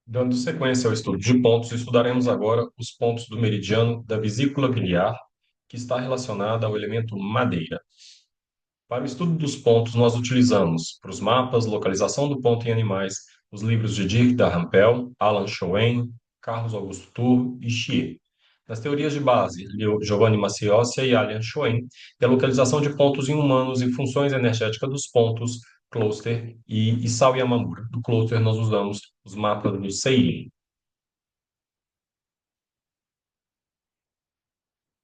Dando sequência ao estudo de pontos, estudaremos agora os pontos do meridiano da vesícula biliar, que está relacionada ao elemento madeira. Para o estudo dos pontos, nós utilizamos, para os mapas, localização do ponto em animais, os livros de Dirk da Rampel, Alan Schoen, Carlos Augusto Turr e Chier. Nas teorias de base, Giovanni Maciossia e Alan Schoen, e a localização de pontos em humanos e funções energéticas dos pontos, Kloster e Isao Yamamura. Do Kloster, nós usamos os mapas do Seirin.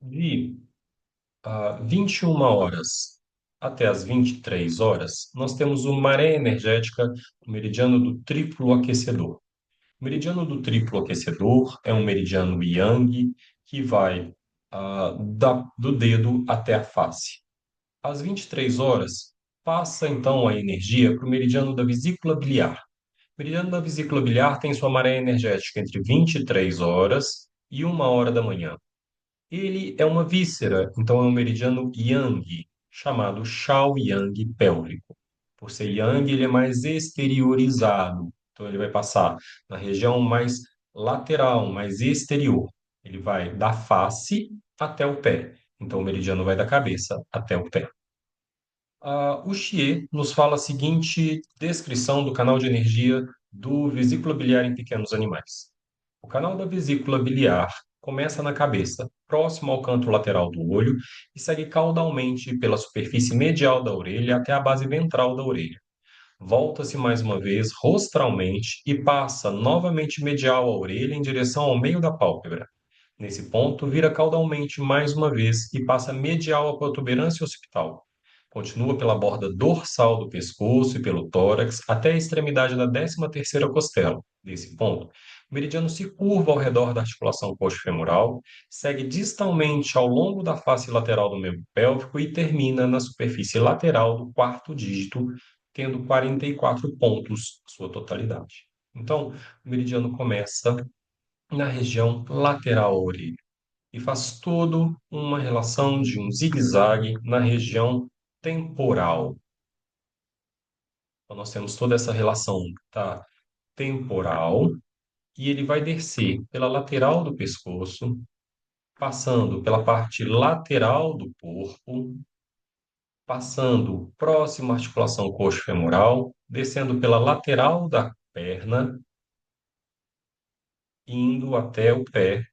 De 21 horas até as 23 horas, nós temos o maré energética, o meridiano do triplo aquecedor. O meridiano do triplo aquecedor é um meridiano yang que vai do dedo até a face. Às 23 horas, passa então a energia para o meridiano da vesícula biliar. O meridiano da vesícula biliar tem sua maré energética entre 23 horas e 1 hora da manhã. Ele é uma víscera, então é um meridiano yang, chamado Shao-yang pélvico. Por ser yang, ele é mais exteriorizado, então ele vai passar na região mais lateral, mais exterior. Ele vai da face até o pé. Então o meridiano vai da cabeça até o pé. O Xie nos fala a seguinte descrição do canal de energia do vesícula biliar em pequenos animais. O canal da vesícula biliar começa na cabeça, próximo ao canto lateral do olho, e segue caudalmente pela superfície medial da orelha até a base ventral da orelha. Volta-se mais uma vez rostralmente e passa novamente medial à orelha em direção ao meio da pálpebra. Nesse ponto, vira caudalmente mais uma vez e passa medial à protuberância occipital. Continua pela borda dorsal do pescoço e pelo tórax até a extremidade da 13ª costela. Nesse ponto, o meridiano se curva ao redor da articulação coxo-femoral, segue distalmente ao longo da face lateral do membro pélvico e termina na superfície lateral do quarto dígito, tendo 44 pontos, sua totalidade. Então, o meridiano começa na região lateral à orelha e faz toda uma relação de um zigue-zague na região temporal. Então, nós temos toda essa relação da temporal e ele vai descer pela lateral do pescoço, passando pela parte lateral do corpo, passando próximo à articulação coxo-femoral, descendo pela lateral da perna, indo até o pé,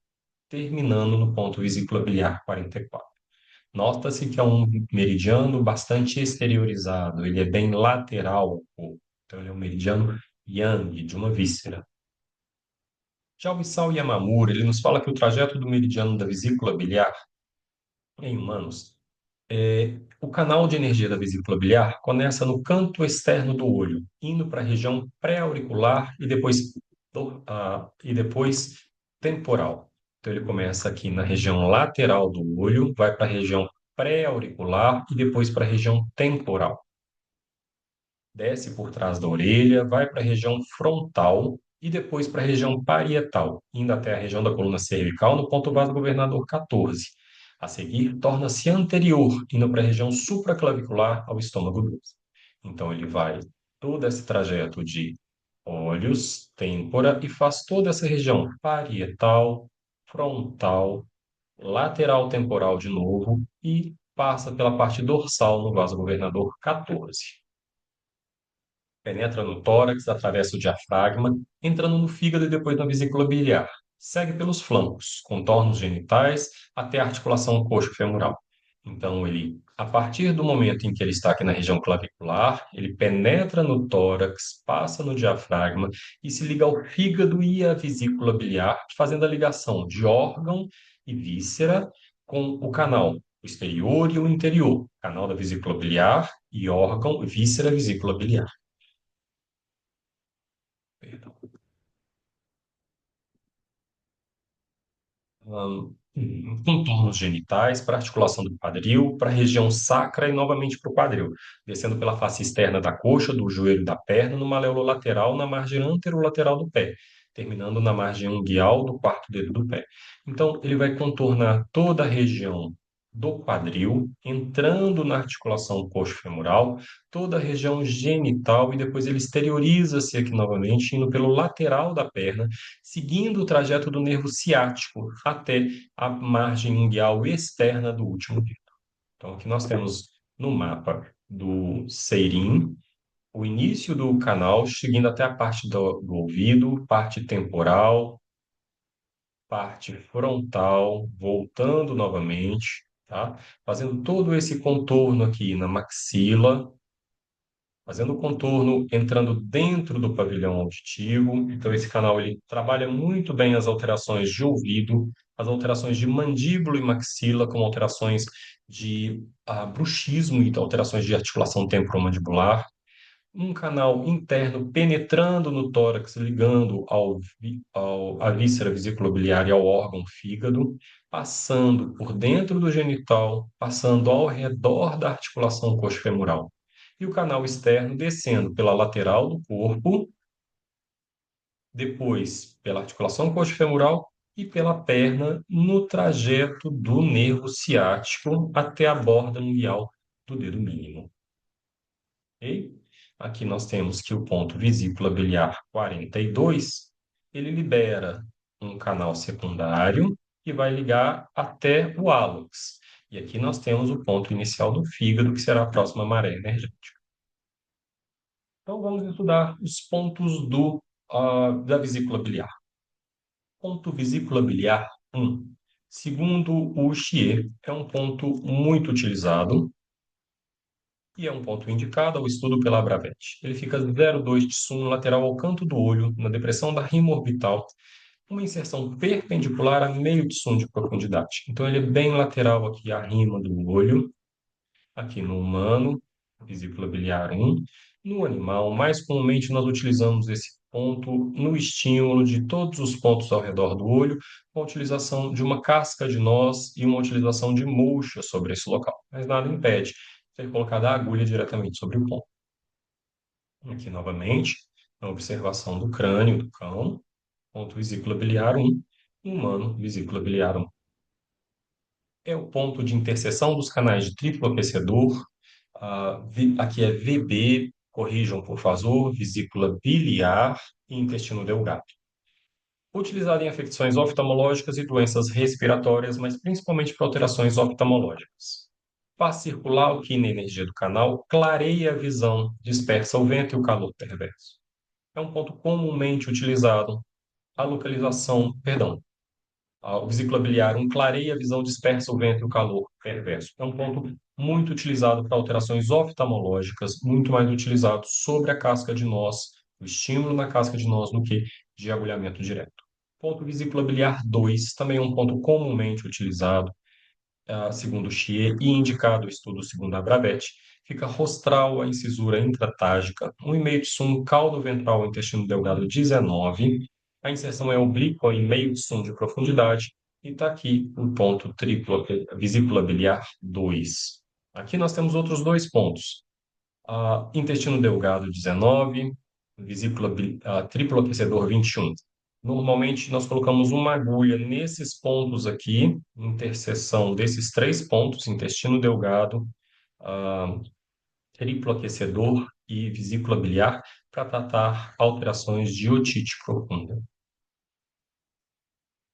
terminando no ponto vesícula biliar 44. Nota-se que é um meridiano bastante exteriorizado, ele é bem lateral ao corpo. Então, ele é um meridiano yang, de uma víscera. Já o Isao Yamamura, ele nos fala que o trajeto do meridiano da vesícula biliar em humanos, o canal de energia da vesícula biliar começa no canto externo do olho, indo para a região pré-auricular e depois temporal. Então, ele começa aqui na região lateral do olho, vai para a região pré-auricular e depois para a região temporal. Desce por trás da orelha, vai para a região frontal e depois para a região parietal, indo até a região da coluna cervical no ponto vasogovernador 14. A seguir, torna-se anterior, indo para a região supraclavicular ao estômago 12. Então, ele vai todo esse trajeto de olhos, têmpora e faz toda essa região parietal, frontal, lateral temporal de novo e passa pela parte dorsal no vaso governador 14. Penetra no tórax, atravessa o diafragma, entrando no fígado e depois na vesícula biliar. Segue pelos flancos, contorna os genitais até a articulação coxo-femoral. Então, a partir do momento em que ele está aqui na região clavicular, ele penetra no tórax, passa no diafragma e se liga ao fígado e à vesícula biliar, fazendo a ligação de órgão e víscera com o canal o exterior e o interior, canal da vesícula biliar e órgão, víscera, vesícula biliar. Perdão. Contornos genitais, para a articulação do quadril, para a região sacra e novamente para o quadril, descendo pela face externa da coxa, do joelho da perna, no maléolo lateral, na margem anterolateral do pé, terminando na margem unguial do quarto dedo do pé. Então, ele vai contornar toda a região do quadril, entrando na articulação coxofemoral, toda a região genital e depois ele exterioriza-se aqui novamente, indo pelo lateral da perna, seguindo o trajeto do nervo ciático até a margem unguial externa do último dedo. Então, aqui nós temos no mapa do Seirin o início do canal, seguindo até a parte do ouvido, parte temporal, parte frontal, voltando novamente, tá? Fazendo todo esse contorno aqui na maxila, fazendo o contorno entrando dentro do pavilhão auditivo. Então, esse canal ele trabalha muito bem as alterações de ouvido, as alterações de mandíbula e maxila, como alterações de bruxismo e alterações de articulação temporomandibular, um canal interno penetrando no tórax, ligando à víscera vesiculobiliar e ao órgão fígado, passando por dentro do genital, passando ao redor da articulação coxofemoral. E o canal externo descendo pela lateral do corpo, depois pela articulação coxofemoral e pela perna no trajeto do nervo ciático até a borda unguial do dedo mínimo. Ok? Aqui nós temos que o ponto vesícula biliar 42, ele libera um canal secundário que vai ligar até o hálux. E aqui nós temos o ponto inicial do fígado, que será a próxima maré energética. Então vamos estudar os pontos da vesícula biliar. Ponto vesícula biliar 1. Segundo o Thier, é um ponto muito utilizado e é um ponto indicado ao estudo pela Abravet. Ele fica 0,2 de sum lateral ao canto do olho, na depressão da rima orbital, uma inserção perpendicular a meio de sum de profundidade. Então, ele é bem lateral aqui à rima do olho, aqui no humano, vesícula biliar 1. No animal, mais comumente nós utilizamos esse ponto no estímulo de todos os pontos ao redor do olho, com a utilização de uma casca de noz e uma utilização de molcha sobre esse local. Mas nada impede ser colocada a agulha diretamente sobre o ponto. Aqui novamente, a observação do crânio do cão, ponto vesícula biliar 1, humano, vesícula biliar 1. É o ponto de interseção dos canais de triplo aquecedor. Aqui é VB, corrijam por favor, vesícula biliar e intestino delgado. Utilizado em afecções oftalmológicas e doenças respiratórias, mas principalmente para alterações oftalmológicas. Faz circular o que na energia do canal, clareia a visão, dispersa o vento e o calor perverso. É um ponto comumente utilizado. A localização, perdão, o vesícula biliar, clareia a visão, dispersa o vento e o calor perverso. É um ponto muito utilizado para alterações oftalmológicas, muito mais utilizado sobre a casca de noz, o estímulo na casca de noz do que de agulhamento direto. Ponto vesícula biliar 2, também é um ponto comumente utilizado, segundo Thier, e indicado o estudo segundo a Bravet, fica rostral a incisura intratágica, 1,5 de sum caldo ventral intestino delgado 19, a inserção é oblíqua em meio de sum de profundidade, e está aqui o ponto triplo, vesícula biliar 2. Aqui nós temos outros dois pontos, intestino delgado 19, triplo aquecedor 21. Normalmente, nós colocamos uma agulha nesses pontos aqui, interseção desses três pontos, intestino delgado, ah, triplo aquecedor e vesícula biliar, para tratar alterações de otite profunda.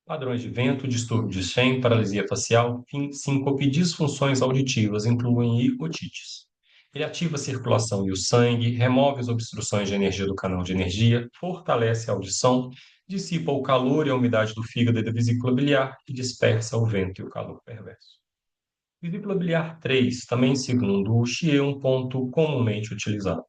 Padrões de vento, distúrbio de Shen, paralisia facial, síncope e disfunções auditivas incluem otites. Ele ativa a circulação e o sangue, remove as obstruções de energia do canal de energia, fortalece a audição, dissipa o calor e a umidade do fígado e da vesícula biliar e dispersa o vento e o calor perverso. Vesícula biliar 3, também segundo o Thier, um ponto comumente utilizado.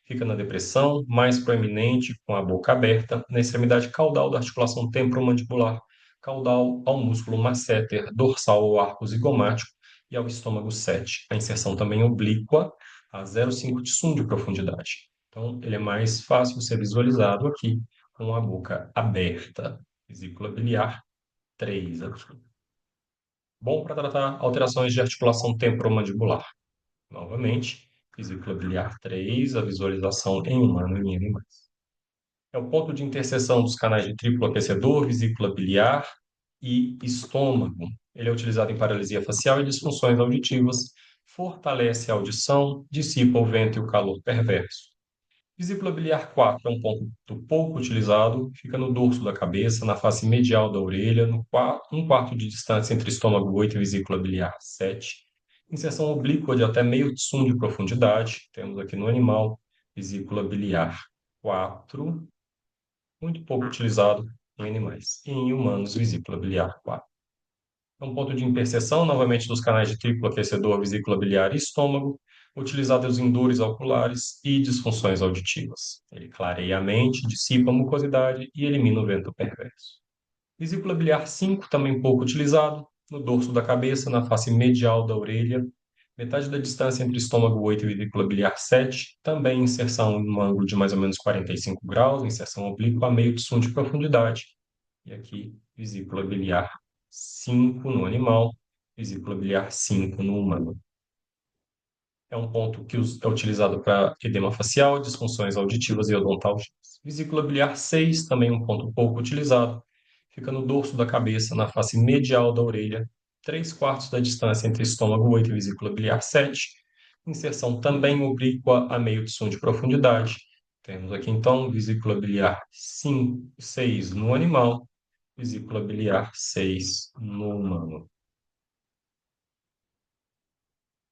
Fica na depressão, mais proeminente, com a boca aberta, na extremidade caudal da articulação temporomandibular, caudal ao músculo masseter, dorsal ao arco zigomático e ao estômago 7. A inserção também oblíqua, a 0,5 de sum de profundidade. Então, ele é mais fácil ser visualizado aqui, com a boca aberta. Vesícula biliar 3 aqui. Bom para tratar alterações de articulação temporomandibular. Novamente, vesícula biliar 3, a visualização em humano e em animais. É o ponto de interseção dos canais de triplo aquecedor, vesícula biliar e estômago. Ele é utilizado em paralisia facial e disfunções auditivas, fortalece a audição, dissipa o vento e o calor perverso. Vesícula biliar 4 é um ponto pouco utilizado, fica no dorso da cabeça, na face medial da orelha, no um quarto de distância entre estômago 8 e vesícula biliar 7. Inserção oblíqua de até meio tsum de profundidade. Temos aqui no animal, vesícula biliar 4, muito pouco utilizado em animais. E em humanos, vesícula biliar 4. É um ponto de interseção, novamente, dos canais de triplo aquecedor, vesícula biliar e estômago, utilizados em dores oculares e disfunções auditivas. Ele clareia a mente, dissipa a mucosidade e elimina o vento perverso. Vesícula biliar 5, também pouco utilizado, no dorso da cabeça, na face medial da orelha, metade da distância entre estômago 8 e vesícula biliar 7, também inserção em um ângulo de mais ou menos 45 graus, inserção oblíqua a meio de som de profundidade. E aqui, vesícula biliar 5 no animal, vesícula biliar 5 no humano. É um ponto que é utilizado para edema facial, disfunções auditivas e odontalgias. Vesícula biliar 6, também um ponto pouco utilizado, fica no dorso da cabeça, na face medial da orelha, 3/4 da distância entre estômago 8 e vesícula biliar 7. Inserção também oblíqua a meio de som de profundidade. Temos aqui então vesícula biliar 5, 6 no animal, vesícula biliar 6 no humano.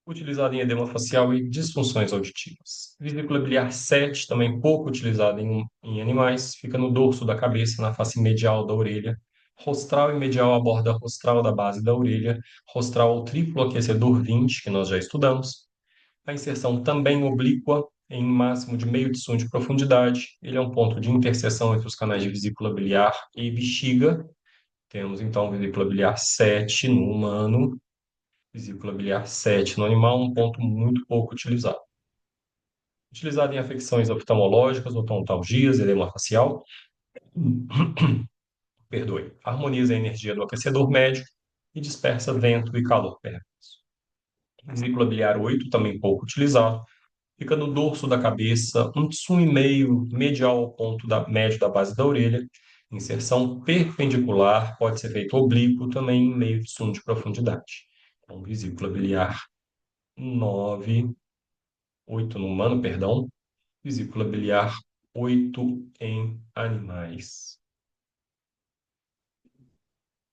Utilizado em edema facial e disfunções auditivas. Vesícula biliar 7, também pouco utilizada em animais, fica no dorso da cabeça, na face medial da orelha. Rostral e medial a borda rostral da base da orelha. Rostral ao triplo aquecedor 20, que nós já estudamos. A inserção também oblíqua, em máximo de meio de som de profundidade. Ele é um ponto de interseção entre os canais de vesícula biliar e bexiga. Temos então vesícula biliar 7 no humano, vesícula biliar 7 no animal, um ponto muito pouco utilizado. Utilizado em afecções oftalmológicas, otontalgias, edema facial, perdoe, harmoniza a energia do aquecedor médio e dispersa vento e calor perverso. Vesícula biliar 8, também pouco utilizado, fica no dorso da cabeça, um tsum e meio medial ao ponto médio da base da orelha, inserção perpendicular, pode ser feito oblíquo também em meio de tsum de profundidade. Então, vesícula biliar 9, 8 no humano, perdão, vesícula biliar 8 em animais.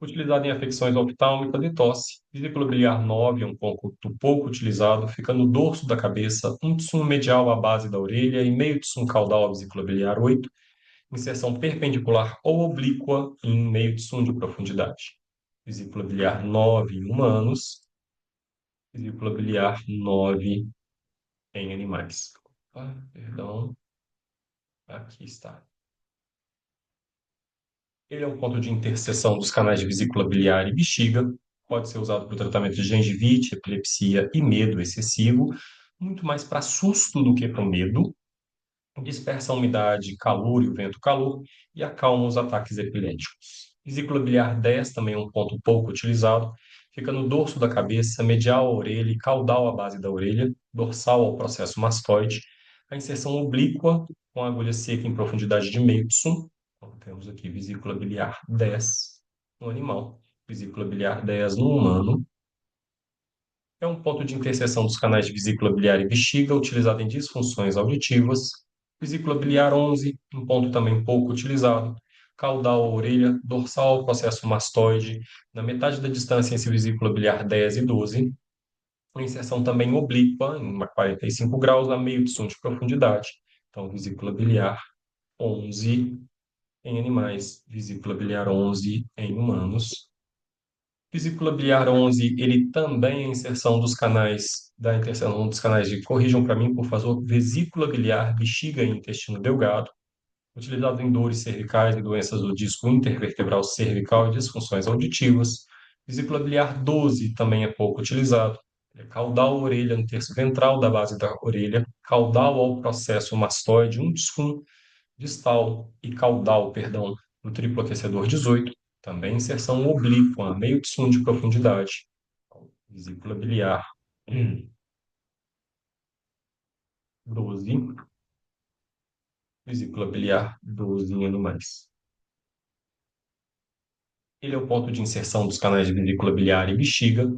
Utilizado em afecções oftálmicas e tosse. Vesícula biliar 9 é um pouco utilizado, fica no dorso da cabeça, um tsum medial à base da orelha e meio tsum caudal à vesícula biliar 8, inserção perpendicular ou oblíqua em meio tsum de profundidade. Vesícula biliar 9 em humanos, vesícula biliar 9 em animais. Perdão, aqui está. Ele é um ponto de interseção dos canais de vesícula biliar e bexiga. Pode ser usado para o tratamento de gengivite, epilepsia e medo excessivo, muito mais para susto do que para medo. Dispersa a umidade, calor e o vento-calor e acalma os ataques epiléticos. Vesícula biliar 10 também é um ponto pouco utilizado. Fica no dorso da cabeça, medial à orelha e caudal à base da orelha, dorsal ao processo mastoide. A inserção oblíqua com agulha seca em profundidade de meio tsum. Então, temos aqui vesícula biliar 10 no animal, vesícula biliar 10 no humano. É um ponto de interseção dos canais de vesícula biliar e bexiga, utilizado em disfunções auditivas. Vesícula biliar 11, um ponto também pouco utilizado. Caudal à orelha, dorsal ao processo mastoide, na metade da distância entre vesícula biliar 10 e 12. Uma inserção também oblíqua, em 45 graus, a meio de som de profundidade. Então, vesícula biliar 11 em animais, vesícula biliar 11 em humanos. Vesícula biliar 11, ele também é a inserção dos canais, da interseção dos canais de, corrijam para mim, por favor, vesícula biliar, bexiga e intestino delgado, utilizado em dores cervicais e doenças do disco intervertebral cervical e disfunções auditivas. Vesícula biliar 12 também é pouco utilizado. É caudal à orelha no terço ventral da base da orelha, caudal ao processo mastoide, um disco distal e caudal, perdão, no triplo aquecedor 18, também inserção oblíqua, meio de som de profundidade. Vesícula biliar 12, vesícula biliar 12 em animais. Ele é o ponto de inserção dos canais de vesícula biliar e bexiga,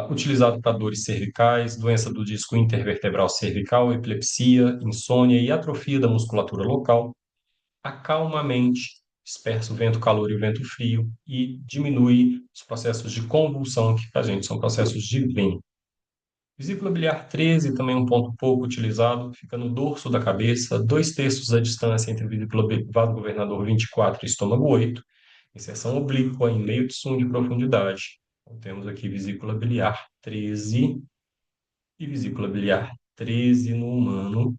utilizado para dores cervicais, doença do disco intervertebral cervical, epilepsia, insônia e atrofia da musculatura local. Acalma a mente, dispersa o vento calor e o vento frio e diminui os processos de convulsão, que para a gente são processos de vento. Vesícula biliar 13, também um ponto pouco utilizado, fica no dorso da cabeça, 2/3 da distância entre vaso governador 24 e estômago 8, inserção oblíqua em meio de de profundidade. Então, temos aqui vesícula biliar 13 e vesícula biliar 13 no humano.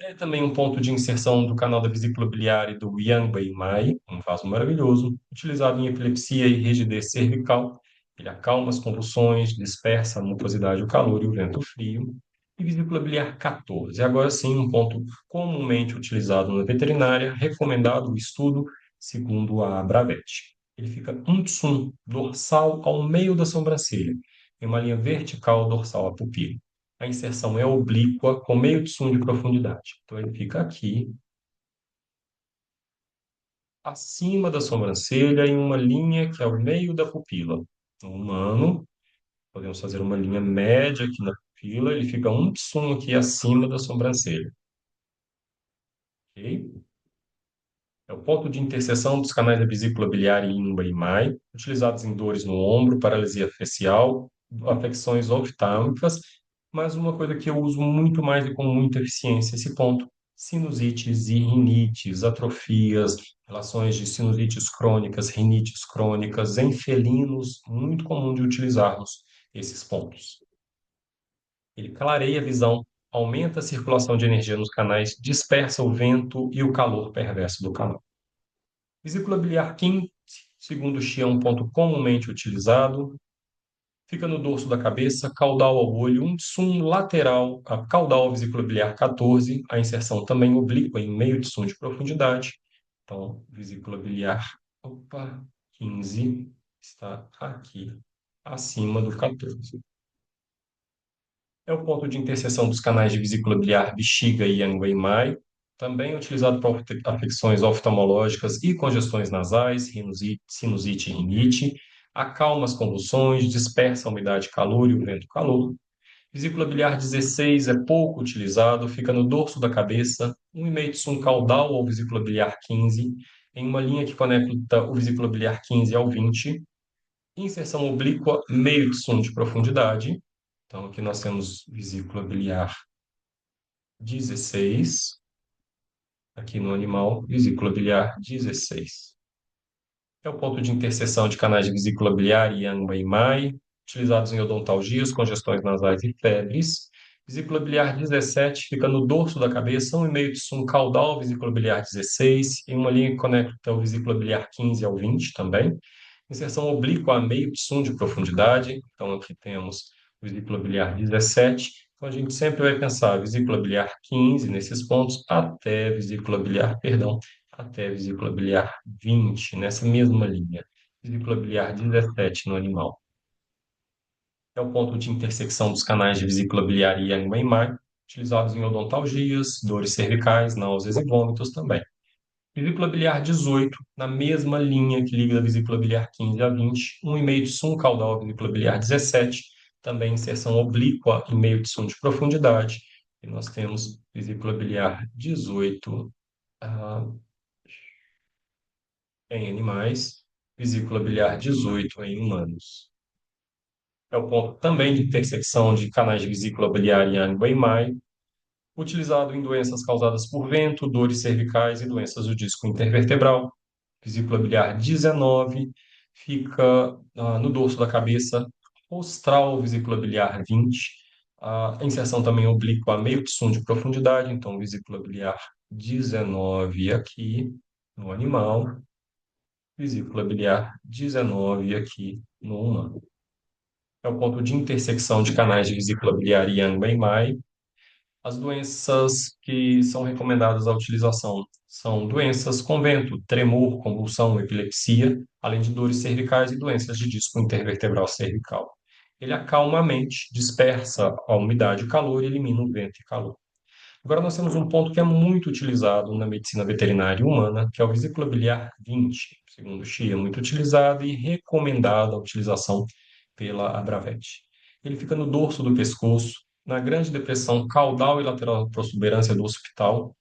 É também um ponto de inserção do canal da vesícula biliar e do Yang-Bai-Mai, um vaso maravilhoso, utilizado em epilepsia e rigidez cervical. Ele acalma as convulsões, dispersa a mucosidade, o calor e o vento frio. E vesícula biliar 14. Agora sim, um ponto comumente utilizado na veterinária, recomendado o estudo segundo a Bravet. Ele fica dorsal ao meio da sobrancelha, em uma linha vertical dorsal à pupila. A inserção é oblíqua com meio de de profundidade. Então, ele fica aqui, acima da sobrancelha, em uma linha que é o meio da pupila. No humano, podemos fazer uma linha média aqui na pupila, ele fica aqui acima da sobrancelha. Ok? É o ponto de interseção dos canais da vesícula biliar e ímbar e mai, utilizados em dores no ombro, paralisia facial, afecções oftálmicas, mas uma coisa que eu uso muito mais e com muita eficiência, esse ponto, sinusites e rinites, atrofias, relações de sinusites crônicas, rinites crônicas, em felinos, muito comum de utilizarmos esses pontos. Ele clareia a visão, aumenta a circulação de energia nos canais, dispersa o vento e o calor perverso do canal. Vesícula biliar quinte, segundo o Xi, é um ponto comumente utilizado. Fica no dorso da cabeça, caudal ao olho, lateral, a caudal vesícula biliar 14, a inserção também oblíqua em meio de profundidade. Então, vesícula biliar, 15 está aqui, acima do 14. É o ponto de interseção dos canais de vesícula biliar, bexiga e Yang-Wei-Mai, também é utilizado para afecções oftalmológicas e congestões nasais, sinusite e rinite, acalma as convulsões, dispersa a umidade calor e o vento calor. Vesícula biliar 16 é pouco utilizado, fica no dorso da cabeça, 1,5 caudal ao vesícula biliar 15, em uma linha que conecta o vesícula biliar 15 ao 20, inserção oblíqua, meio de profundidade. Então, aqui nós temos vesícula biliar 16, aqui no animal, vesícula biliar 16. É o ponto de interseção de canais de vesícula biliar e Yang-Mai, utilizados em odontalgias, congestões nasais e febres. Vesícula biliar 17 fica no dorso da cabeça, 1,5 caudal, vesícula biliar 16, em uma linha que conecta o vesícula biliar 15 ao 20 também. Inserção oblíqua a meio de profundidade. Então, aqui temos vesícula biliar 17. Então, a gente sempre vai pensar vesícula biliar 15 nesses pontos até vesícula biliar, perdão, até vesícula biliar 20, nessa mesma linha. Vesícula biliar 17 no animal. É o ponto de intersecção dos canais de vesícula biliar e Yang-Mai, utilizados em odontalgias, dores cervicais, náuseas e vômitos também. Vesícula biliar 18, na mesma linha que liga da vesícula biliar 15 a 20, 1,5 caudal à vesícula biliar 17, também inserção oblíqua em meio de profundidade. E nós temos vesícula biliar 18 em animais, vesícula biliar 18 em humanos. É o ponto também de intersecção de canais de vesícula biliar e Yang-Mai, utilizado em doenças causadas por vento, dores cervicais e doenças do disco intervertebral. Vesícula biliar 19 fica no dorso da cabeça, rostral, vesícula biliar 20. A inserção também oblíqua a meio de profundidade, então vesícula biliar 19 aqui no animal, vesícula biliar 19 aqui no humano. É o ponto de intersecção de canais de vesícula biliar e Yang-Mai. As doenças que são recomendadas à utilização são doenças com vento, tremor, convulsão, epilepsia, além de dores cervicais e doenças de disco intervertebral cervical. Ele acalma a mente, dispersa a umidade e o calor e elimina o vento e calor. Agora nós temos um ponto que é muito utilizado na medicina veterinária humana, que é o vesícula biliar 20. Segundo o Xi, é muito utilizado e recomendado a utilização pela Abravet. Ele fica no dorso do pescoço, na grande depressão caudal e lateral protuberância do occipital,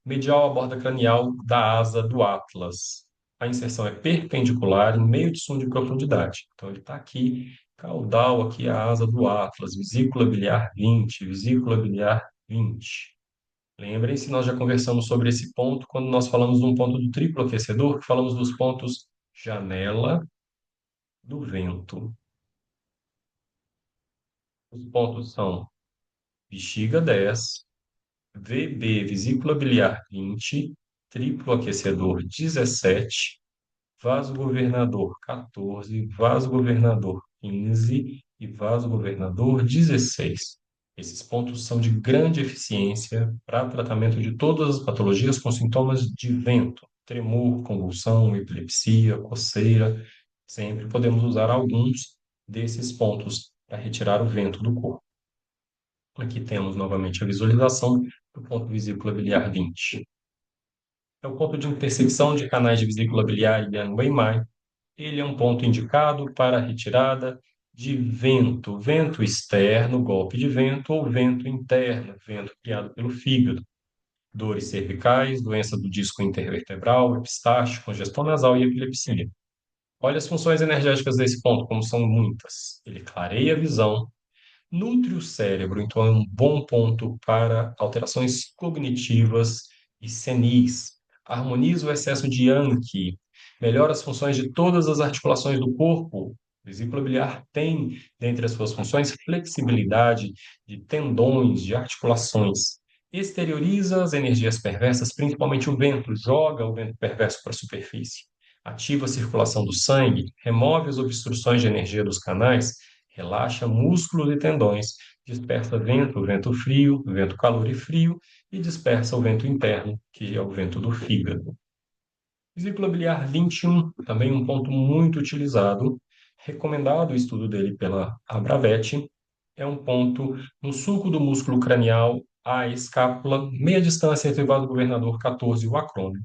medial à borda cranial da asa do Atlas. A inserção é perpendicular em meio de som de profundidade. Então ele está aqui, caudal aqui a asa do Atlas, vesícula biliar 20, vesícula biliar 20. Lembrem-se, nós já conversamos sobre esse ponto quando nós falamos de um ponto do triplo aquecedor, que falamos dos pontos janela do vento. Os pontos são bexiga 10, VB, vesícula biliar 20, triplo aquecedor 17, vaso governador 14, vaso governador 15 e vaso governador 16. Esses pontos são de grande eficiência para tratamento de todas as patologias com sintomas de vento, tremor, convulsão, epilepsia, coceira. Sempre podemos usar alguns desses pontos para retirar o vento do corpo. Aqui temos novamente a visualização do ponto vesícula biliar 20. É o ponto de intersecção de canais de vesícula biliar e Yang-Wei-Mai. Ele é um ponto indicado para a retirada de vento, vento externo, golpe de vento, ou vento interno, vento criado pelo fígado. Dores cervicais, doença do disco intervertebral, epistaxe, congestão nasal e epilepsia. Olha as funções energéticas desse ponto, como são muitas. Ele clareia a visão, nutre o cérebro, então é um bom ponto para alterações cognitivas e senis. Harmoniza o excesso de Yang, melhora as funções de todas as articulações do corpo. O vesícula biliar tem, dentre as suas funções, flexibilidade de tendões, de articulações. Exterioriza as energias perversas, principalmente o vento, joga o vento perverso para a superfície. Ativa a circulação do sangue, remove as obstruções de energia dos canais, relaxa músculos e tendões, dispersa vento, vento frio, vento calor e frio, e dispersa o vento interno, que é o vento do fígado. Vesícula biliar 21, também um ponto muito utilizado, recomendado o estudo dele pela Abravet, é um ponto no sulco do músculo cranial, a escápula, meia distância entre o vaso governador 14 e o acrônio.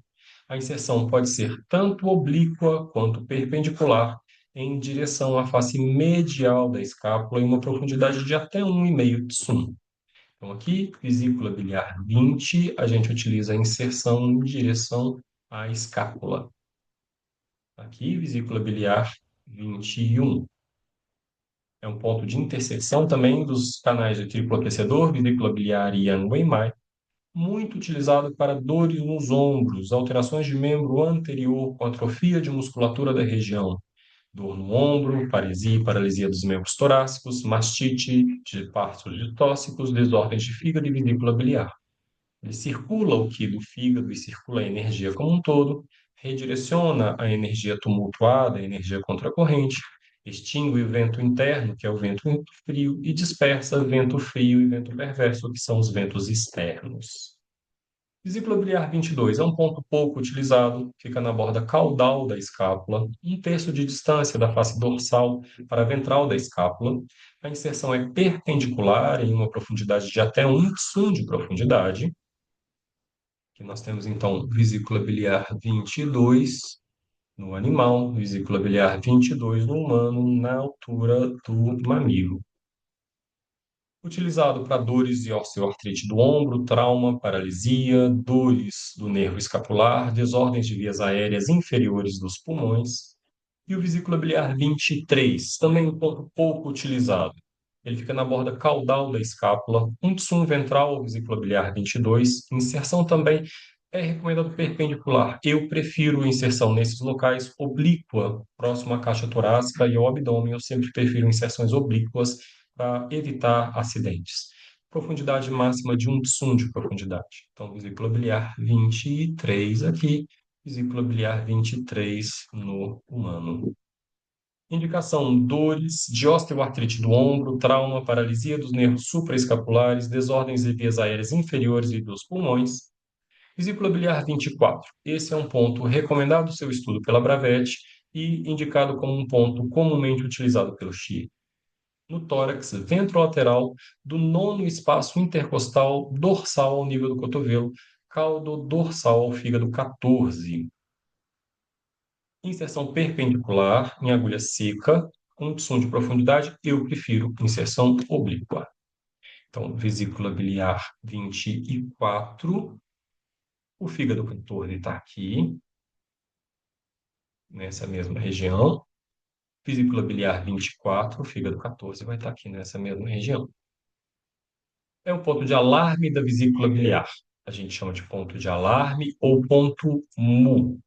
A inserção pode ser tanto oblíqua quanto perpendicular, em direção à face medial da escápula, em uma profundidade de até 1,5 tsum. Então, aqui, vesícula biliar 20, a gente utiliza a inserção em direção à escápula. Aqui, vesícula biliar 21. É um ponto de interseção também dos canais de triplo aquecedor, vesícula biliar e Yang-Wei-Mai, muito utilizado para dores nos ombros, alterações de membro anterior com atrofia de musculatura da região, dor no ombro, paresia e paralisia dos membros torácicos, mastite, de partos distóxicos, desordens de fígado e vesícula biliar. Ele circula o qi do fígado e circula a energia como um todo, redireciona a energia tumultuada, a energia contracorrente, extingue o vento interno, que é o vento frio, e dispersa vento frio e vento perverso, que são os ventos externos. Vesícula biliar 22 é um ponto pouco utilizado, fica na borda caudal da escápula, um terço de distância da face dorsal para a ventral da escápula. A inserção é perpendicular em uma profundidade de até 1 tsum de profundidade. Aqui nós temos então vesícula biliar 22 no animal, vesícula biliar 22 no humano, na altura do mamilo. Utilizado para dores de osteoartrite do ombro, trauma, paralisia, dores do nervo escapular, desordens de vias aéreas inferiores dos pulmões. E o vesícula biliar 23, também um ponto pouco utilizado. Ele fica na borda caudal da escápula, um tsum ventral, vesícula biliar 22. Inserção também é recomendado perpendicular. Eu prefiro inserção nesses locais oblíqua, próximo à caixa torácica e ao abdômen. Eu sempre prefiro inserções oblíquas para evitar acidentes. Profundidade máxima de 1 tsum de profundidade. Então, vesícula biliar 23 aqui, vesícula biliar 23 no humano. Indicação: dores de osteoartrite do ombro, trauma, paralisia dos nervos supraescapulares, desordens de vias aéreas inferiores e dos pulmões. Vesícula biliar 24. Esse é um ponto recomendado seu estudo pela Bravet e indicado como um ponto comumente utilizado pelo Xi. no tórax ventrolateral do nono espaço intercostal dorsal ao nível do cotovelo, caudo dorsal ao fígado 14. Inserção perpendicular em agulha seca, com som de profundidade, eu prefiro inserção oblíqua. Então, vesícula biliar 24, o fígado 14 está aqui, nessa mesma região. Vesícula biliar 24, o fígado 14 vai estar aqui nessa mesma região. É o ponto de alarme da vesícula biliar. A gente chama de ponto de alarme ou ponto MU.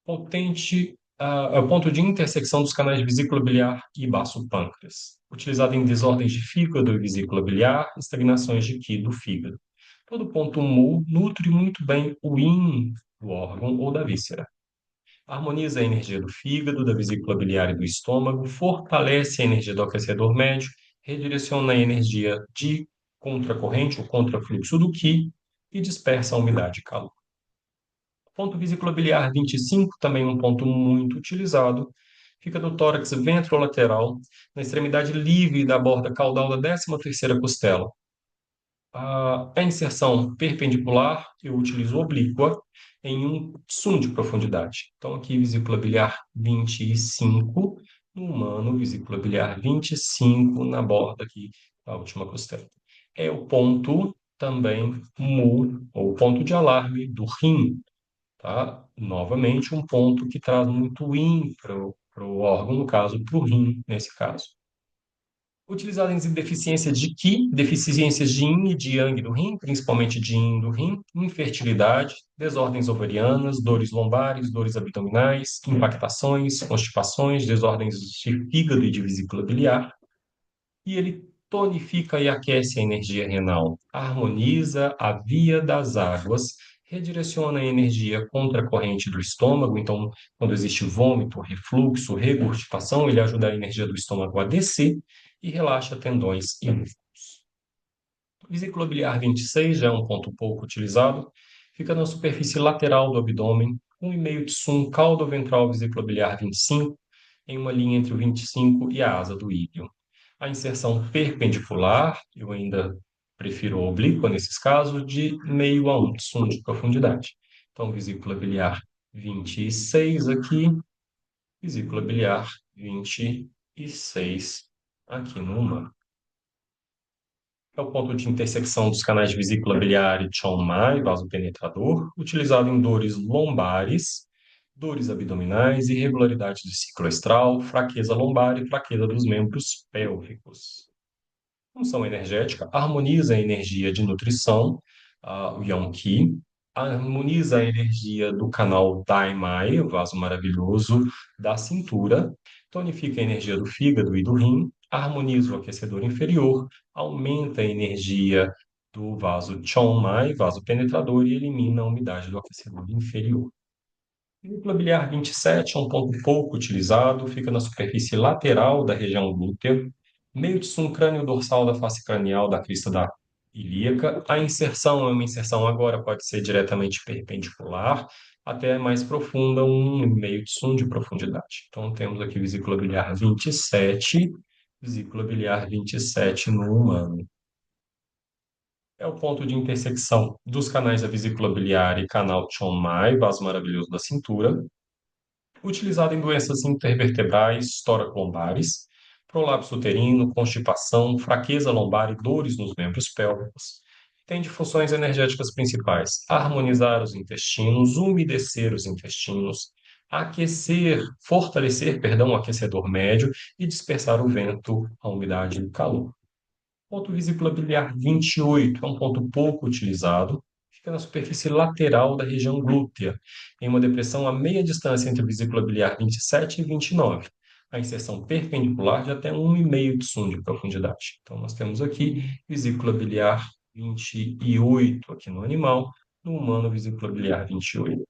Potente, é o ponto de intersecção dos canais de vesícula biliar e baço pâncreas. Utilizado em desordens de fígado e vesícula biliar, estagnações de Qi do fígado. Todo ponto MU nutre muito bem o yin do órgão ou da víscera. Harmoniza a energia do fígado, da vesícula biliar e do estômago, fortalece a energia do aquecedor médio, redireciona a energia de contracorrente ou contrafluxo do Qi e dispersa a umidade e calor. Ponto vesícula biliar 25, também um ponto muito utilizado, fica no tórax ventrolateral, na extremidade livre da borda caudal da 13ª costela. A inserção perpendicular eu utilizo oblíqua em um sum de profundidade. Então, aqui, vesícula biliar 25, no humano, vesícula biliar 25, na borda aqui da última costela. É o ponto também MU, ou ponto de alarme do rim, tá? Novamente, um ponto que traz muito yin para o órgão, no caso, para o rim, nesse caso. Utilizado em deficiências de Qi, deficiências de Yin e de Yang do rim, principalmente de Yin do rim, infertilidade, desordens ovarianas, dores lombares, dores abdominais, impactações, constipações, desordens de fígado e de vesícula biliar. E ele tonifica e aquece a energia renal, harmoniza a via das águas, redireciona a energia contra a corrente do estômago. Então, quando existe vômito, refluxo, regurgitação, ele ajuda a energia do estômago a descer e relaxa tendões e músculos. Vesícula biliar 26 já é um ponto pouco utilizado, fica na superfície lateral do abdômen, 1,5 de sum caudo ventral vesícula biliar 25, em uma linha entre o 25 e a asa do íleo. A inserção perpendicular, eu ainda prefiro a oblíqua nesses casos, de meio a 1 de sum de profundidade. Então, vesícula biliar 26 aqui, vesícula biliar 26 aqui no humano. É o ponto de intersecção dos canais de vesícula biliar e Chong-Mai, vaso penetrador, utilizado em dores lombares, dores abdominais, irregularidades do ciclo estral, fraqueza lombar e fraqueza dos membros pélvicos. Função energética: harmoniza a energia de nutrição, o Yang-Qi, harmoniza a energia do canal Dai-Mai, o vaso maravilhoso da cintura, tonifica a energia do fígado e do rim, harmoniza o aquecedor inferior, aumenta a energia do vaso Chong-Mai, vaso penetrador, e elimina a umidade do aquecedor inferior. Vesícula biliar 27 é um ponto pouco utilizado, fica na superfície lateral da região glútea, meio de sum crânio dorsal da face cranial da crista da ilíaca. A inserção é uma inserção agora, pode ser diretamente perpendicular, até mais profunda, 1,5 de sum de profundidade. Então, temos aqui vesícula biliar 27, vesícula biliar 27 no humano. É o ponto de intersecção dos canais da vesícula biliar e canal Chong-Mai, vaso maravilhoso da cintura, utilizado em doenças intervertebrais toracolombares, prolapso uterino, constipação, fraqueza lombar e dores nos membros pélvicos. Tem de funções energéticas principais: harmonizar os intestinos, umedecer os intestinos, fortalecer, perdão, o aquecedor médio e dispersar o vento, a umidade e o calor. Ponto vesícula biliar 28 é um ponto pouco utilizado, fica na superfície lateral da região glútea, em uma depressão a meia distância entre a vesícula biliar 27 e 29. A inserção perpendicular de até 1,5 de sum de profundidade. Então, nós temos aqui vesícula biliar 28 aqui no animal, no humano, vesícula biliar 28.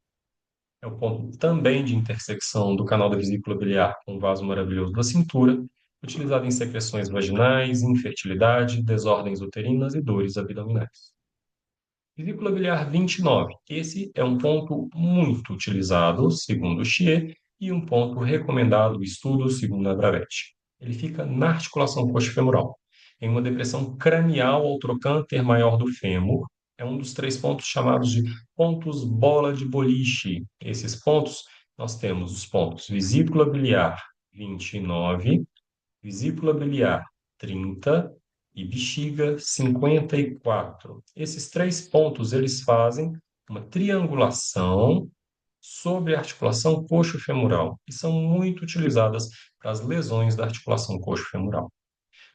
É o ponto também de intersecção do canal da vesícula biliar com o vaso maravilhoso da cintura, utilizado em secreções vaginais, infertilidade, desordens uterinas e dores abdominais. Vesícula biliar 29. Esse é um ponto muito utilizado, segundo o Xie, e um ponto recomendado o estudo, segundo a Bravett. Ele fica na articulação coxofemoral, em uma depressão cranial ao trocânter maior do fêmur. É um dos três pontos chamados de pontos bola de boliche. Esses pontos, nós temos os pontos vesícula biliar 29, vesícula biliar 30 e bexiga 54. Esses três pontos, eles fazem uma triangulação sobre a articulação coxo-femoral e são muito utilizadas para as lesões da articulação coxo-femoral.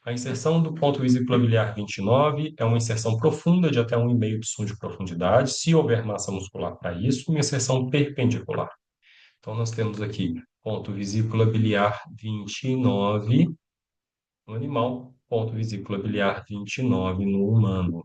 A inserção do ponto vesículo-biliar 29 é uma inserção profunda de até 1,5 de som de profundidade, se houver massa muscular para isso, uma inserção perpendicular. Então, nós temos aqui ponto vesícula-biliar 29 no animal, ponto vesícula-biliar 29 no humano.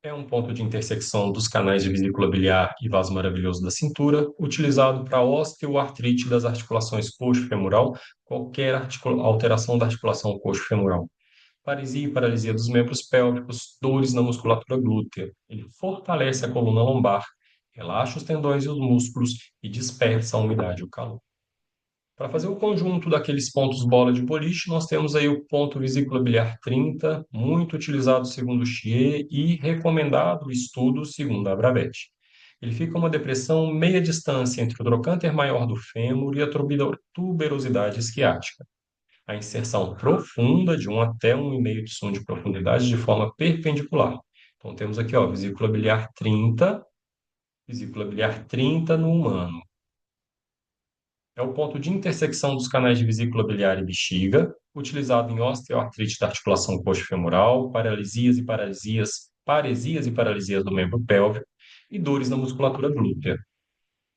É um ponto de intersecção dos canais de vesícula biliar e vaso maravilhoso da cintura, utilizado para osteoartrite das articulações coxo-femoral, qualquer alteração da articulação coxo-femoral. Paresia e paralisia dos membros pélvicos, dores na musculatura glútea. Ele fortalece a coluna lombar, relaxa os tendões e os músculos e dispersa a umidade e o calor. Para fazer o conjunto daqueles pontos bola de boliche, nós temos aí o ponto vesícula biliar 30, muito utilizado segundo Thier e recomendado o estudo segundo a Bravett. Ele fica uma depressão meia distância entre o trocânter maior do fêmur e a tuberosidade esquiática. A inserção profunda de 1 até 1,5 de som de profundidade de forma perpendicular. Então temos aqui, ó, vesícula biliar 30 no humano. É o ponto de intersecção dos canais de vesícula biliar e bexiga, utilizado em osteoartrite da articulação coxo-femoral, paresias e paralisias do membro pélvico e dores na musculatura glútea.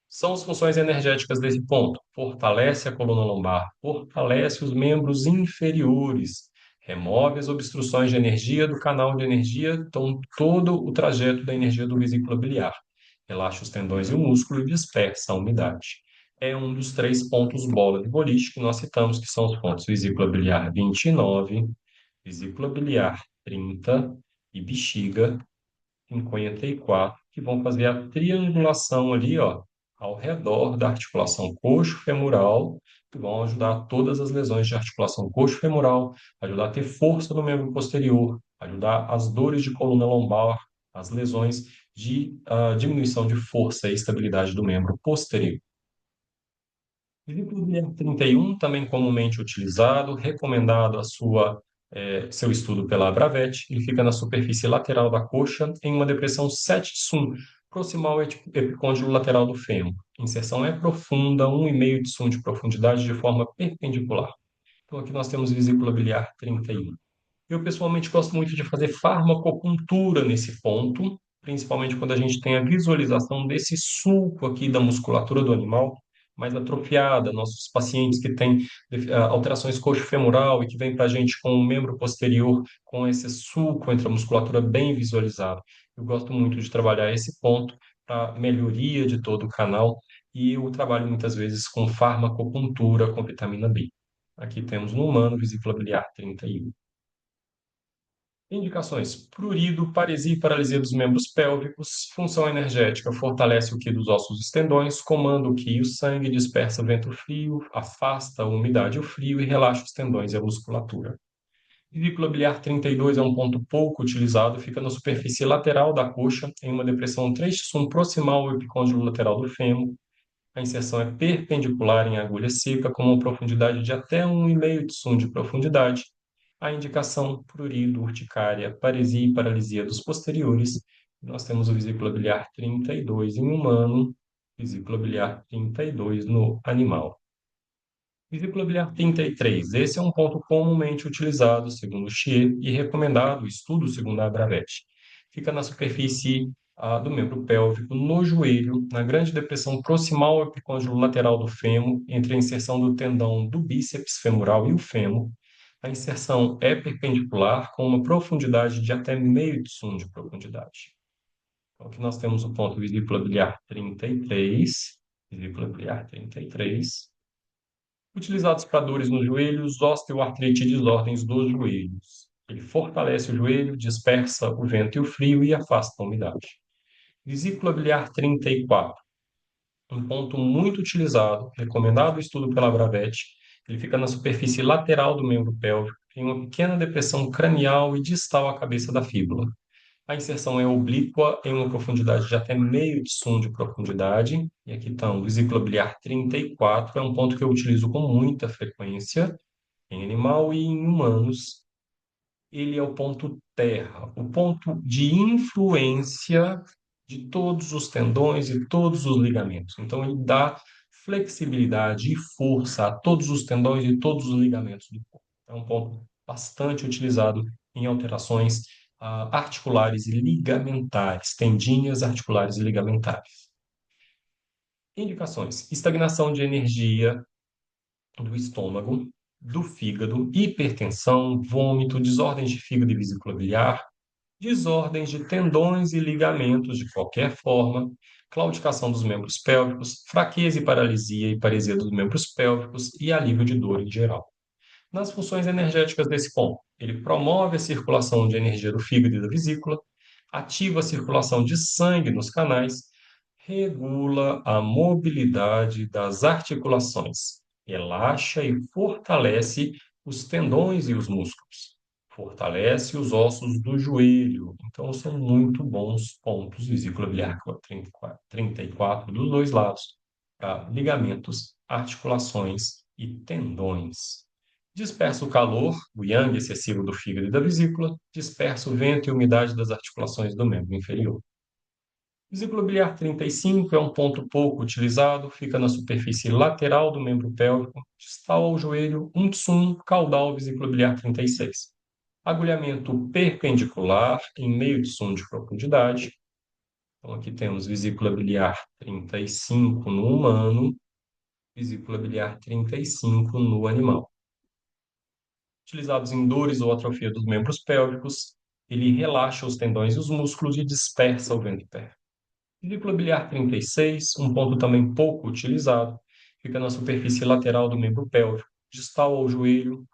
São as funções energéticas desse ponto. Fortalece a coluna lombar, fortalece os membros inferiores, remove as obstruções de energia do canal de energia, então todo o trajeto da energia do vesícula biliar. Relaxa os tendões e o músculo e dispersa a umidade. É um dos três pontos bola de boliche que nós citamos, que são os pontos vesícula biliar 29, vesícula biliar 30 e bexiga 54, que vão fazer a triangulação ali, ó, ao redor da articulação coxo-femoral, que vão ajudar todas as lesões de articulação coxo-femoral, ajudar a ter força no membro posterior, ajudar as dores de coluna lombar, as lesões de diminuição de força e estabilidade do membro posterior. Livro 31, também comumente utilizado, recomendado seu estudo pela Bravett. Ele fica na superfície lateral da coxa, em uma depressão 7 sum, proximal ao epicôndilo lateral do fêmur. A inserção é profunda, 1,5 de sum de profundidade de forma perpendicular. Então, aqui nós temos vesícula biliar 31. Eu, pessoalmente, gosto muito de fazer farmacopuntura nesse ponto, principalmente quando a gente tem a visualização desse sulco aqui da musculatura do animal mais atrofiada, nossos pacientes que têm alterações coxo-femoral e que vêm para a gente com o membro posterior com esse sulco entre a musculatura bem visualizado. Eu gosto muito de trabalhar esse ponto para melhoria de todo o canal e eu trabalho muitas vezes com farmacopuntura com vitamina B. Aqui temos no humano vesícula biliar 31. Indicações: prurido, paresia e paralisia dos membros pélvicos, função energética, fortalece o qi dos ossos dos tendões, comanda o qi e o sangue, dispersa o vento frio, afasta a umidade e o frio e relaxa os tendões e a musculatura. Vesícula biliar 32 é um ponto pouco utilizado, fica na superfície lateral da coxa, em uma depressão 3 proximal ao epicôndilo lateral do fêmur. A inserção é perpendicular em agulha seca, com uma profundidade de até 1,5 de som de profundidade. A indicação, prurido, urticária, paresia e paralisia dos posteriores. Nós temos o vesícula biliar 32 em humano, vesícula biliar 32 no animal. Vesícula biliar 33. Esse é um ponto comumente utilizado, segundo Thier, e recomendado, estudo segundo a Bravett. Fica na superfície do membro pélvico, no joelho, na grande depressão proximal ao epicôndilo lateral do fêmur, entre a inserção do tendão do bíceps femoral e o fêmur. A inserção é perpendicular, com uma profundidade de até meio de som de profundidade. Então, aqui nós temos o ponto vesícula biliar 33, vesícula biliar 33, utilizados para dores nos joelhos, osteoartrite e desordens dos joelhos. Ele fortalece o joelho, dispersa o vento e o frio e afasta a umidade. Vesícula biliar 34. um ponto muito utilizado, recomendado o estudo pela Bravett. Ele fica na superfície lateral do membro pélvico, em uma pequena depressão cranial e distal à cabeça da fíbula. A inserção é oblíqua em uma profundidade de até meio tsum de profundidade. E aqui está o vesícula biliar 34, é um ponto que eu utilizo com muita frequência em animal e em humanos. Ele é o ponto terra, o ponto de influência de todos os tendões e todos os ligamentos. Então, ele dá flexibilidade e força a todos os tendões e todos os ligamentos do corpo. É um ponto bastante utilizado em alterações articulares e ligamentares, tendíneas articulares e ligamentares. Indicações: estagnação de energia do estômago, do fígado, hipertensão, vômito, desordens de fígado e vesícula biliar, desordens de tendões e ligamentos de qualquer forma, claudicação dos membros pélvicos, fraqueza e paresia dos membros pélvicos e alívio de dor em geral. Nas funções energéticas desse ponto, ele promove a circulação de energia do fígado e da vesícula, ativa a circulação de sangue nos canais, regula a mobilidade das articulações, relaxa e fortalece os tendões e os músculos, fortalece os ossos do joelho. Então, são muito bons pontos, vesícula biliar 34 dos dois lados, para ligamentos, articulações e tendões. Dispersa o calor, o yang excessivo do fígado e da vesícula, dispersa o vento e a umidade das articulações do membro inferior. Vesícula biliar 35 é um ponto pouco utilizado, fica na superfície lateral do membro pélvico, distal ao joelho, um tsum, caudal, vesícula biliar 36. Agulhamento perpendicular em meio tsum de profundidade. Então, aqui temos vesícula biliar 35 no humano, vesícula biliar 35 no animal. Utilizados em dores ou atrofia dos membros pélvicos, ele relaxa os tendões e os músculos e dispersa o vento pélvico. Vesícula biliar 36, um ponto também pouco utilizado, fica na superfície lateral do membro pélvico, distal ao joelho,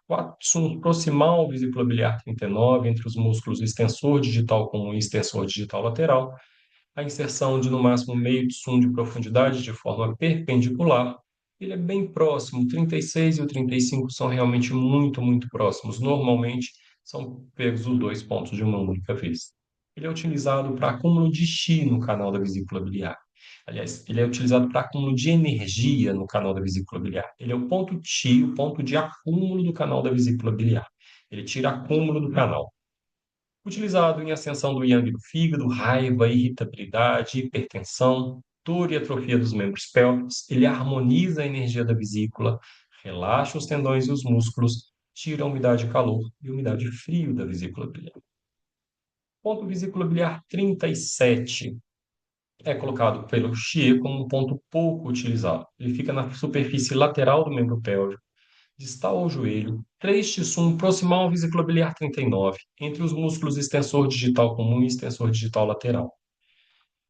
proximal ao vesícula biliar 39, entre os músculos extensor digital comum e extensor digital lateral, a inserção de no máximo meio tsum de profundidade de forma perpendicular. Ele é bem próximo, o 36 e o 35 são realmente muito, muito próximos. Normalmente são pegos os dois pontos de uma única vez. Ele é utilizado para acúmulo de Qi no canal da vesícula biliar. Aliás, ele é utilizado para acúmulo de energia no canal da vesícula biliar. Ele é o ponto Qi, o ponto de acúmulo do canal da vesícula biliar. Ele tira acúmulo do canal. Utilizado em ascensão do yang do fígado, raiva, irritabilidade, hipertensão, dor e atrofia dos membros pélvicos, ele harmoniza a energia da vesícula, relaxa os tendões e os músculos, tira a umidade e calor e a umidade e frio da vesícula biliar. Ponto vesícula biliar 37 é colocado pelo Xie como um ponto pouco utilizado. Ele fica na superfície lateral do membro pélvico, distal ao joelho, 3x1 proximal à vesícula biliar 39, entre os músculos extensor digital comum e extensor digital lateral.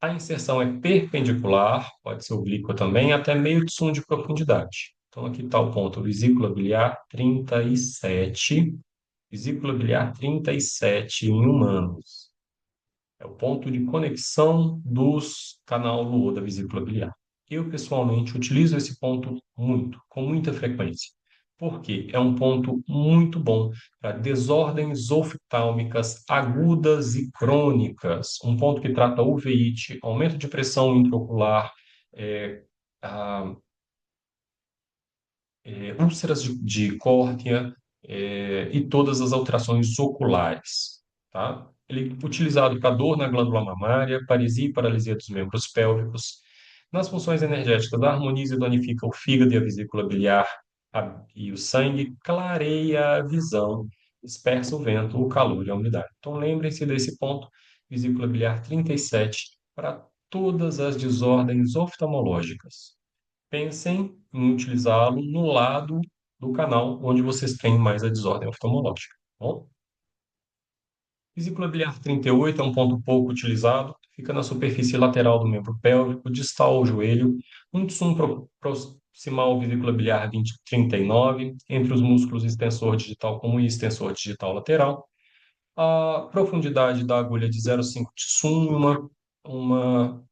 A inserção é perpendicular, pode ser oblíqua também, até meio tsum de profundidade. Então, aqui está o ponto vesícula biliar 37, vesícula biliar 37 em humanos. É o ponto de conexão dos canal Luo da vesícula biliar. Eu, pessoalmente, utilizo esse ponto muito, com muita frequência, porque é um ponto muito bom para desordens oftálmicas agudas e crônicas. Um ponto que trata uveíte, aumento de pressão intraocular, é, a, úlceras de córnea, e todas as alterações oculares, tá? Ele é utilizado para dor na glândula mamária, paresia e paralisia dos membros pélvicos. Nas funções energéticas, harmoniza e tonifica o fígado e a vesícula biliar e o sangue, clareia a visão, dispersa o vento, o calor e a umidade. Então, lembrem-se desse ponto, vesícula biliar 37, para todas as desordens oftalmológicas. Pensem em utilizá-lo no lado do canal onde vocês têm mais a desordem oftalmológica. Tá bom? Vesícula biliar 38 é um ponto pouco utilizado, fica na superfície lateral do membro pélvico, distal ao joelho, um tsum proximal à vesícula biliar 39, entre os músculos extensor digital comum e extensor digital lateral. A profundidade da agulha de 0,5 tsum, uma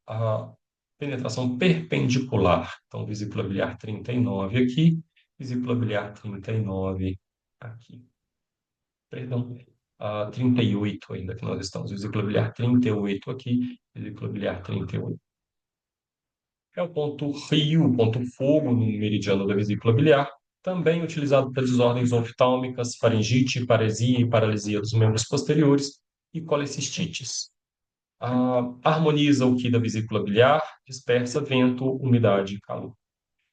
Penetração perpendicular. Então, vesícula biliar 39 aqui, vesícula biliar 39 aqui. Perdão, 38 ainda que nós estamos. Vesícula biliar 38 aqui, vesícula biliar 38. É o ponto rio, o ponto fogo no meridiano da vesícula biliar, também utilizado para desordens oftálmicas, faringite, paresia e paralisia dos membros posteriores e colecistites. Harmoniza o que da vesícula biliar, dispersa vento, umidade e calor.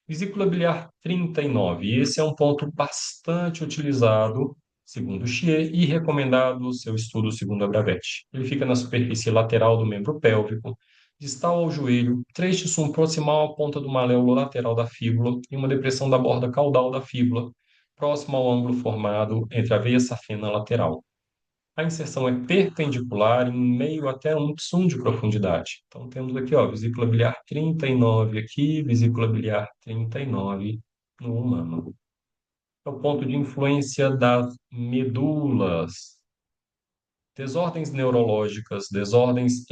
Vesícula biliar 39. Esse é um ponto bastante utilizado, segundo Thier, e recomendado seu estudo segundo a Bravette. Ele fica na superfície lateral do membro pélvico, distal ao joelho, trecho proximal à ponta do maléolo lateral da fíbula e uma depressão da borda caudal da fíbula, próximo ao ângulo formado entre a veia safena lateral. A inserção é perpendicular em meio até um tsum de profundidade. Então, temos aqui, ó, vesícula biliar 39 aqui, vesícula biliar 39 no humano. É o ponto de influência das medulas. Desordens neurológicas, desordens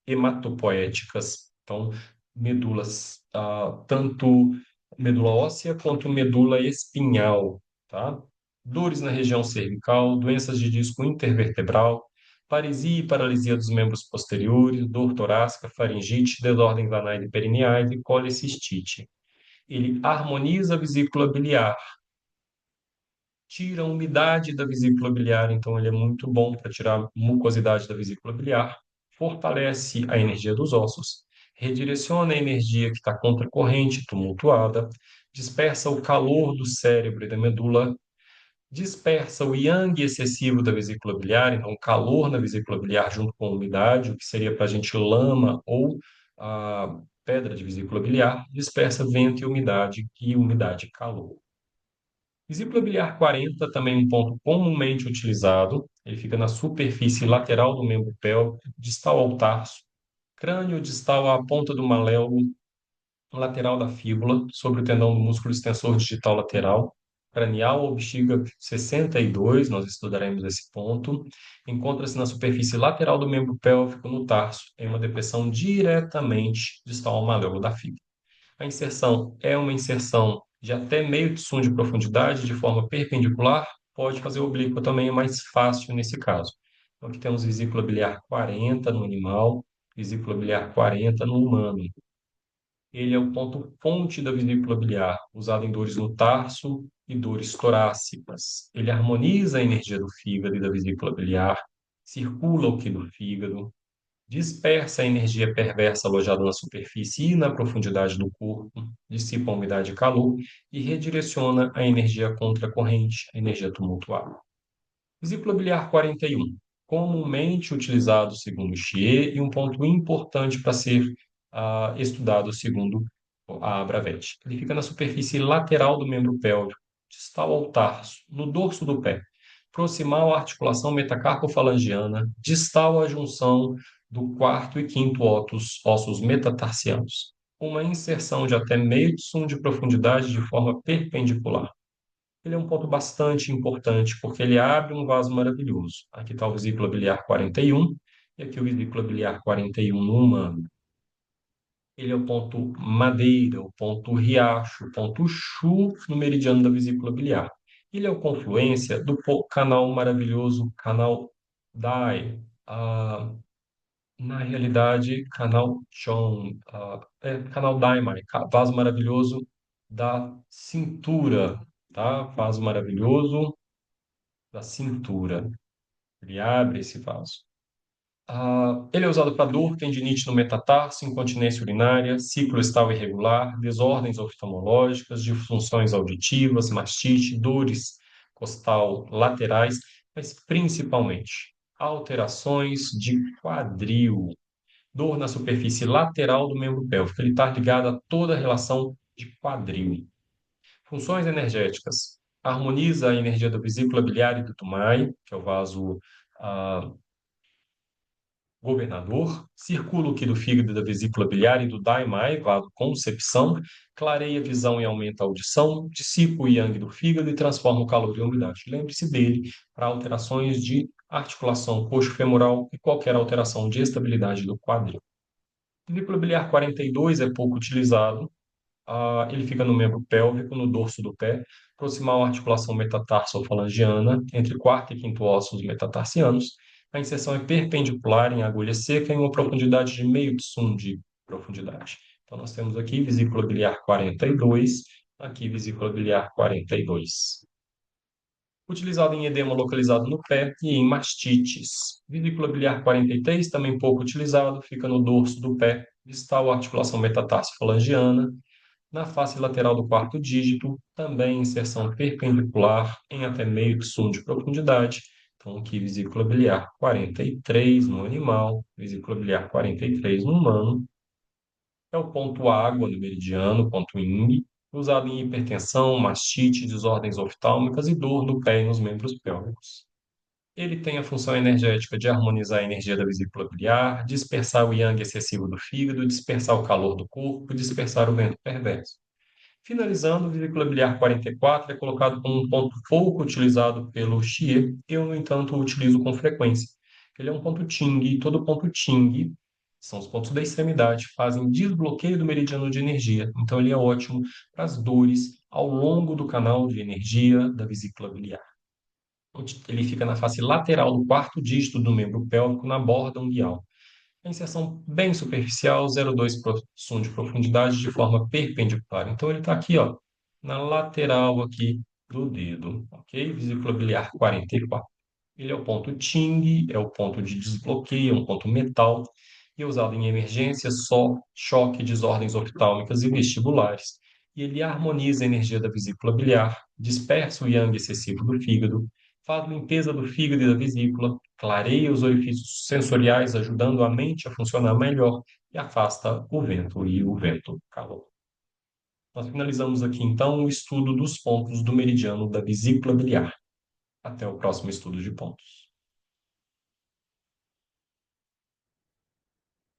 hematopoéticas, então, medulas, tanto medula óssea quanto medula espinhal, tá? Dores na região cervical, doenças de disco intervertebral, paresia e paralisia dos membros posteriores, dor torácica, faringite, desordens anais e perineais e colecistite. Ele harmoniza a vesícula biliar, tira a umidade da vesícula biliar, então ele é muito bom para tirar a mucosidade da vesícula biliar, fortalece a energia dos ossos, redireciona a energia que está contracorrente, tumultuada, dispersa o calor do cérebro e da medula, dispersa o yang excessivo da vesícula biliar, então calor na vesícula biliar junto com a umidade, o que seria para a gente lama ou pedra de vesícula biliar, dispersa vento e umidade e calor. Vesícula biliar 40 também é um ponto comumente utilizado. Ele fica na superfície lateral do membro pélvico, distal ao tarso, crânio distal à ponta do maléolo lateral da fíbula, sobre o tendão do músculo extensor digital lateral, cranial ou bexiga 62, nós estudaremos esse ponto. Encontra-se na superfície lateral do membro pélvico, no tarso, em uma depressão diretamente distal ao maléolo da fíbula. A inserção é uma inserção de até meio tsum de profundidade, de forma perpendicular, pode fazer oblíqua também, é mais fácil nesse caso. Então, aqui temos vesícula biliar 40 no animal, vesícula biliar 40 no humano. Ele é o ponto fonte da vesícula biliar, usado em dores no tarso e dores torácicas. Ele harmoniza a energia do fígado e da vesícula biliar, circula o qi do fígado, dispersa a energia perversa alojada na superfície e na profundidade do corpo, dissipa a umidade e calor e redireciona a energia contracorrente, a energia tumultuada. Vesícula biliar 41, comumente utilizado segundo Thier e um ponto importante para ser estudado segundo a Bravette. Ele fica na superfície lateral do membro pélvico, distal ao tarso, no dorso do pé, proximal à articulação metacarpofalangiana, distal à junção do quarto e quinto ossos metatarsianos. Uma inserção de até meio tsum de profundidade de forma perpendicular. Ele é um ponto bastante importante, porque ele abre um vaso maravilhoso. Aqui está o vesícula biliar 41, e aqui o vesícula biliar 41 no humano. Ele é o ponto madeira, o ponto riacho, o ponto chu no meridiano da vesícula biliar. Ele é a confluência do canal maravilhoso, canal Dai, na realidade, canal Chong, canal Daimai, vaso maravilhoso da cintura, tá? Vaso maravilhoso da cintura. Ele abre esse vaso. Ele é usado para dor, tendinite no metatarso, incontinência urinária, ciclo estal irregular, desordens oftalmológicas, disfunções auditivas, mastite, dores costal laterais, mas principalmente alterações de quadril, dor na superfície lateral do membro pélvico. Ele está ligado a toda a relação de quadril. Funções energéticas. Harmoniza a energia da vesícula biliar e do Tumai, que é o vaso governador, circula o qi do fígado e da vesícula biliar e do Daimai, vasoconcepção, clareia a visão e aumenta a audição, dissipa o yang do fígado e transforma o calor em umidade. Lembre-se dele para alterações de articulação coxo-femoral e qualquer alteração de estabilidade do quadril. Vesícula biliar 42 é pouco utilizado. Ele fica no membro pélvico, no dorso do pé, proximal à articulação metatarsofalangiana, entre quarto e quinto ossos metatarsianos. A inserção é perpendicular em agulha seca em uma profundidade de meio tsum de profundidade. Então, nós temos aqui vesícula biliar 42, aqui vesícula biliar 42. Utilizado em edema localizado no pé e em mastites. Vesícula biliar 43, também pouco utilizado, fica no dorso do pé, distal à articulação metatarsofalangiana, na face lateral do quarto dígito, também inserção perpendicular em até meio tsum de profundidade. Então, aqui vesícula biliar 43 no animal, vesícula biliar 43 no humano. É o ponto água no meridiano, ponto ing, usado em hipertensão, mastite, desordens oftálmicas e dor do pé e nos membros pélvicos. Ele tem a função energética de harmonizar a energia da vesícula biliar, dispersar o yang excessivo do fígado, dispersar o calor do corpo, dispersar o vento perverso. Finalizando, o vesícula biliar 44 é colocado como um ponto pouco utilizado pelo Xie. Eu, no entanto, o utilizo com frequência. Ele é um ponto Ting, e todo ponto Ting, são os pontos da extremidade, fazem desbloqueio do meridiano de energia. Então, ele é ótimo para as dores ao longo do canal de energia da vesícula biliar. Ele fica na face lateral do quarto dígito do membro pélvico, na borda umbial. A inserção bem superficial, 0,2 som de profundidade de forma perpendicular. Então ele está aqui, ó, na lateral aqui do dedo, ok? Vesícula biliar 44. Ele é o ponto Ting, é o ponto de desbloqueio, é um ponto metal, e é usado em emergência, só, choque, desordens oftálmicas e vestibulares. E ele harmoniza a energia da vesícula biliar, dispersa o yang excessivo do fígado, faz limpeza do fígado e da vesícula, clareia os orifícios sensoriais, ajudando a mente a funcionar melhor e afasta o vento e o vento calor. Nós finalizamos aqui então o estudo dos pontos do meridiano da vesícula biliar. Até o próximo estudo de pontos.